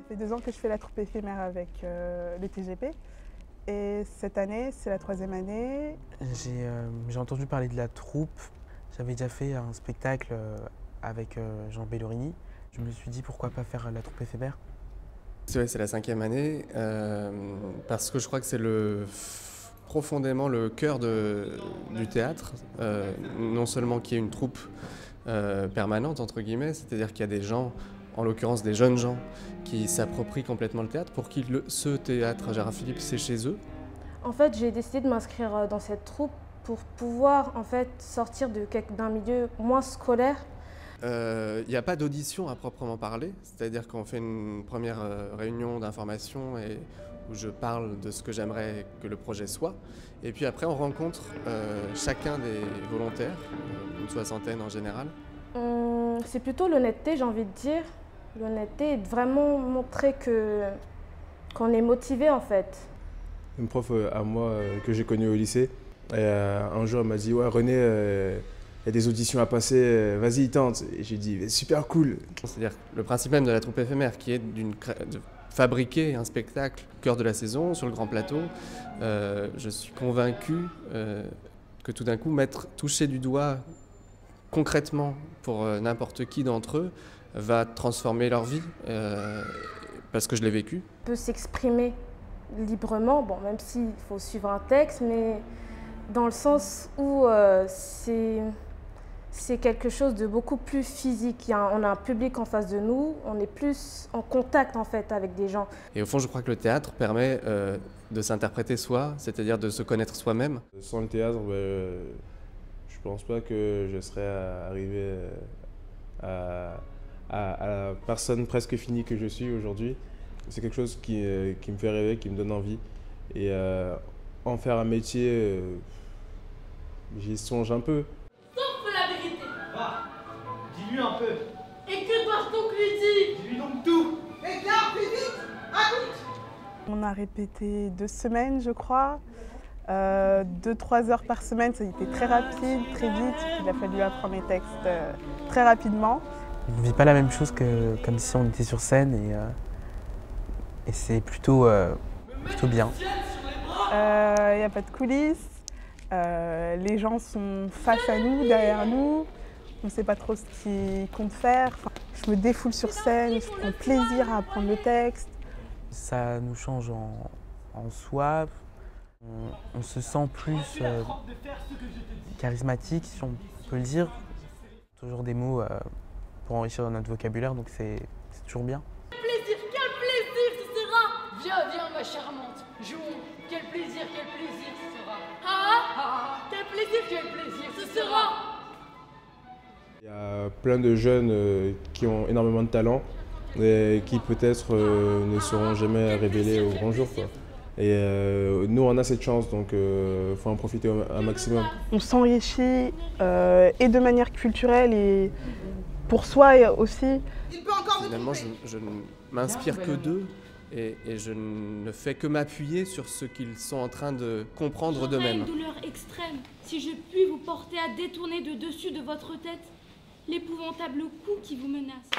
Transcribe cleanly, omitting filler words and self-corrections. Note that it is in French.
fait 2 ans que je fais la troupe éphémère avec le TGP. Et cette année, c'est la 3e année. J'ai entendu parler de la troupe. J'avais déjà fait un spectacle avec Jean Bellorini. Je me suis dit pourquoi pas faire la troupe éphémère. C'est la 5e année, parce que je crois que c'est profondément le cœur du théâtre. Non seulement qu'il y ait une troupe permanente, entre guillemets, c'est-à-dire qu'il y a des gens, en l'occurrence des jeunes gens, qui s'approprient complètement le théâtre, pour qui ce théâtre Gérard Philipe, c'est chez eux. En fait, j'ai décidé de m'inscrire dans cette troupe pour pouvoir en fait, sortir d'un milieu moins scolaire. Il n'y a pas d'audition à proprement parler, c'est-à-dire qu'on fait une première réunion d'information où je parle de ce que j'aimerais que le projet soit. Et puis après, on rencontre chacun des volontaires, une 60aine en général. C'est plutôt l'honnêteté, j'ai envie de dire. L'honnêteté est de vraiment montrer qu'on est motivé en fait. Une prof à moi que j'ai connue au lycée, un jour elle m'a dit « Ouais René, il y a des auditions à passer, vas-y tente ». Et j'ai dit « Super cool ». C'est-à-dire le principe même de la troupe éphémère qui est de fabriquer un spectacle au cœur de la saison, sur le grand plateau. Je suis convaincu que tout d'un coup, toucher du doigt concrètement pour n'importe qui d'entre eux va transformer leur vie, parce que je l'ai vécu. On peut s'exprimer librement, bon, même s'il faut suivre un texte, mais dans le sens où c'est quelque chose de beaucoup plus physique. On a un public en face de nous, on est plus en contact en fait avec des gens. Et au fond, je crois que le théâtre permet de s'interpréter soi, c'est-à-dire de se connaître soi-même. Sans le théâtre, je pense pas que je serais arrivé à la personne presque finie que je suis aujourd'hui. C'est quelque chose qui me fait rêver, qui me donne envie. Et en faire un métier, j'y songe un peu. Sauf la vérité. Va, dis-lui un peu. Et que dois-je donc lui dire? Dis-lui donc tout. Mais garde, plus vite, raconte. On a répété 2 semaines, je crois. 2-3 heures par semaine, ça a été très rapide, très vite. Il a fallu apprendre les textes très rapidement. On ne vit pas la même chose que comme si on était sur scène et c'est plutôt bien. Il n'y a pas de coulisses. Les gens sont face à nous, derrière nous. On ne sait pas trop ce qu'ils comptent faire. Enfin, je me défoule sur scène, je prends plaisir à apprendre le texte. Ça nous change en soi. On se sent plus charismatique, si on peut le dire. Toujours des mots pour enrichir notre vocabulaire, donc c'est toujours bien. Quel plaisir ce sera! Viens, ma charmante, jouons. Quel plaisir ce sera! Quel plaisir ce sera! Il y a plein de jeunes qui ont énormément de talent et qui peut-être ne seront jamais révélés au grand jour, quoi. Et nous, on a cette chance, donc il faut en profiter un maximum. On s'enrichit et de manière culturelle et pour soi aussi. Finalement, je ne m'inspire que d'eux et je ne fais que m'appuyer sur ce qu'ils sont en train de comprendre d'eux-mêmes. J'aurais une douleur extrême si je puis vous porter à détourner de dessus de votre tête l'épouvantable coup qui vous menace.